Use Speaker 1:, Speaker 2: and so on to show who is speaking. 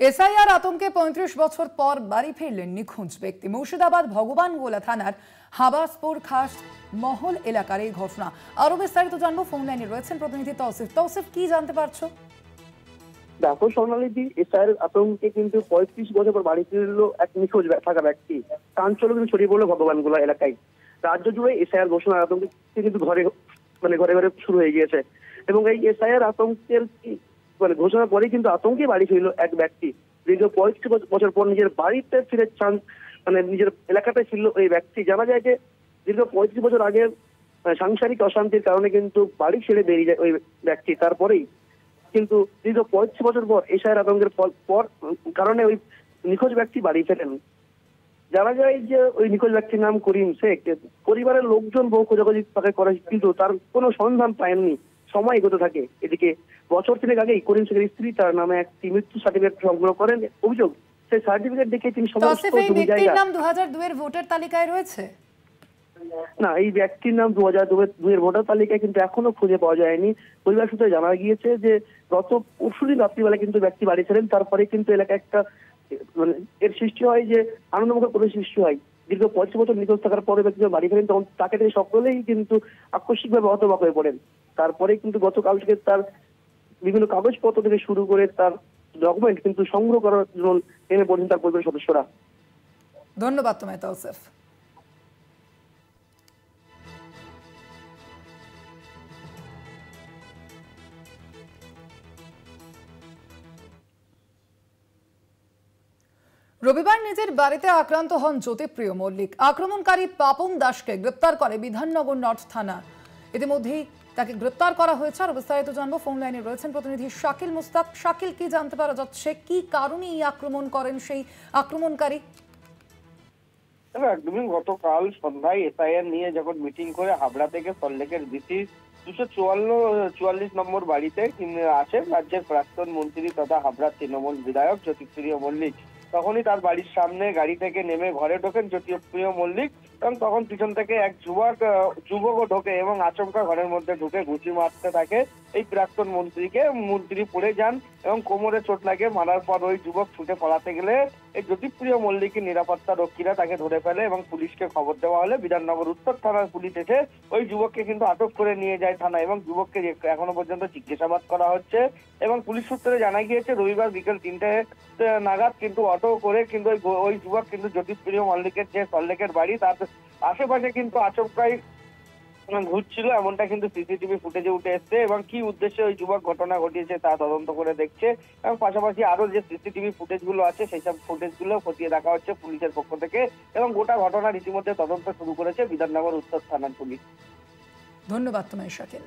Speaker 1: SIR আতঙ্কে ৩৫ বছর পর বাড়ি ফিরলেন নিখোঁজ ব্যক্তি। মুর্শিদাবাদ ভগবানগোলা থানার হাবাসপুর খাস মহল এলাকার এই ঘটনা। আরো বিস্তারিত জানবো, ফোন লাইনে রয়েছেন প্রতিনিধি তৌসিফ। তৌসিফ, কি জানতে পারছো?
Speaker 2: দেখো সোনালিদি, এসআইআর আতঙ্কে কিন্তু ৩৫ বছর পর বাড়ি ফিরলো এক নিখোঁজ থাকা ব্যক্তি। চাঞ্চল্য কিন্তু ছড়িয়ে পড়লো ভগবানগোলা এলাকায়। রাজ্য জুড়ে এসআইআর ঘোষণার আতঙ্কে কিন্তু ঘরে ঘরে শুরু হয়ে গিয়েছে। এবং এই এসআইআর আতঙ্কের ঘোষণার পরেই কিন্তু আতঙ্কে বাড়ি ফিরলো এক ব্যক্তি। দীর্ঘ ৩৫ বছর পর নিজের বাড়িতে ফিরে নিজের এলাকাতে ফিরলো এই ব্যক্তি। জানা যায় যে দীর্ঘ ৩৫ বছর আগে সাংসারিক অশান্তির কারণে কিন্তু বাড়ি ছেড়ে বেরিয়ে যায় ওই ব্যক্তি। তারপরেই কিন্তু দীর্ঘ ৩৫ বছর পর এসআইআর আতঙ্কের পর কারণে ওই নিখোঁজ ব্যক্তি বাড়ি ফেরেন। জানা যায় যে ওই নিখোঁজ ব্যক্তির নাম করিম শেখ। পরিবারের লোকজন বহু খোঁজাখুঁজি তাকে করে, কিন্তু তার কোনো সন্ধান পায়নি। সময় এগোতে থাকে। এদিকে বছর ৩ আগেই করিম শেখের স্ত্রী তার নামে একটি মৃত্যু সার্টিফিকেট সংগ্রহ করেন। অভিযোগ, সেই সার্টিফিকেট দেখে তিনি সমস্ত জমি জায়গা।
Speaker 1: নাম ২০০২ এর ভোটার তালিকায় রয়েছে
Speaker 2: না, এই ব্যক্তির নাম ২০০২ এর ভোটার তালিকায় কিন্তু এখনো খুঁজে পাওয়া যায়নি। পরিবার সূত্রে জানা গিয়েছে যে গত পরশুদিন রাত্রিবেলা কিন্তু ব্যক্তি বাড়ি ছিলেন। তারপরে কিন্তু এলাকায় একটা এর সৃষ্টি হয়, যে আনন্দমুখর পরিবেশ সৃষ্টি হয়। দীর্ঘ ৩৫ বছর নিখোঁজ থাকার পরে ব্যক্তি বাড়ি ফেরেন, তখন তাকে থেকে সকলেই কিন্তু আকস্মিকভাবে হতবাক হয়ে পড়েন। তারপরে কিন্তু গতকাল থেকে তার বিভিন্ন কাগজপত্র থেকে শুরু করে তার ডকুমেন্ট কিন্তু সংগ্রহ করার জন্য নেমে পড়েন তার পরিবারের সদস্যরা।
Speaker 1: ধন্যবাদ তোমায় তৌসিফ। রবিবার নিজের বাড়িতে আক্রান্ত হন জ্যোতিপ্রিয় মল্লিক। আক্রমণকারী পাপন দাসকে গ্রেপ্তার করে বিধাননগর নর্থ থানা। ইতিমধ্যেই তাকে গ্রেপ্তার করা হয়েছে। আর বিস্তারিত জানবো, ফোন লাইনে রয়েছেন প্রতিনিধি শাকিল মুস্তাক। শাকিল, কি জানতে পারা যাচ্ছে, কি কারণে এই আক্রমণ করেন সেই আক্রমণকারী?
Speaker 3: একদমই গতকাল সন্ধ্যায় এসআইআর নিয়ে যখন মিটিং করে হাবড়া থেকে সল্টলেকের বিসি ২৪৪ নম্বর বাড়িতে আছেন রাজ্যের প্রাক্তন মন্ত্রী তথা হাবড়ার তৃণমূল বিধায়ক জ্যোতিপ্রিয় মল্লিক। তখনই তার বাড়ির সামনে গাড়ি থেকে নেমে ঘরে ঢোকেন জ্যোতিপ্রিয় মল্লিক, এবং তখন পিছন থেকে এক যুবকও ঢোকে এবং আচমকা ঘরের মধ্যে ঢুকে ঘুষি মারতে থাকে এই প্রাক্তন মন্ত্রীকে। মন্ত্রী পড়ে যান এবং কোমরে চোট লাগে। মারার পর ওই যুবক ছুটে পলাতে গেলে এই জ্যোতিপ্রিয় মল্লিকের নিরাপত্তা রক্ষীরা তাকে ধরে ফেলে এবং পুলিশকে খবর দেওয়া হলে বিধাননগর উত্তর থানার পুলিশ এসে ওই যুবককে কিন্তু আটক করে নিয়ে যায় থানায়, এবং যুবককে এখনো পর্যন্ত জিজ্ঞাসাবাদ করা হচ্ছে। এবং পুলিশ সূত্রে জানা গিয়েছে রবিবার বিকেল ৩টে নাগাদ কিন্তু অটো করে কিন্তু ওই যুবক কিন্তু জ্যোতিপ্রিয় মল্লিকের যে সল্টলেকের বাড়ি তার আশেপাশে কিন্তু আচমকাই ঘুরছিল, এমনটা কিন্তু সিসিটিভি ফুটেজে উঠে এসছে। এবং কি উদ্দেশ্যে ওই যুবক ঘটনা ঘটিয়েছে তা তদন্ত করে দেখছে, এবং পাশাপাশি আরো যে সিসিটিভি ফুটেজগুলো আছে সেই সব ফুটেজগুলো খতিয়ে দেখা হচ্ছে পুলিশের পক্ষ থেকে। এবং গোটা ঘটনার ইতিমধ্যে তদন্ত শুরু করেছে বিধাননগর উত্তর থানার পুলিশ।
Speaker 1: ধন্যবাদ তোমায় শাকিল।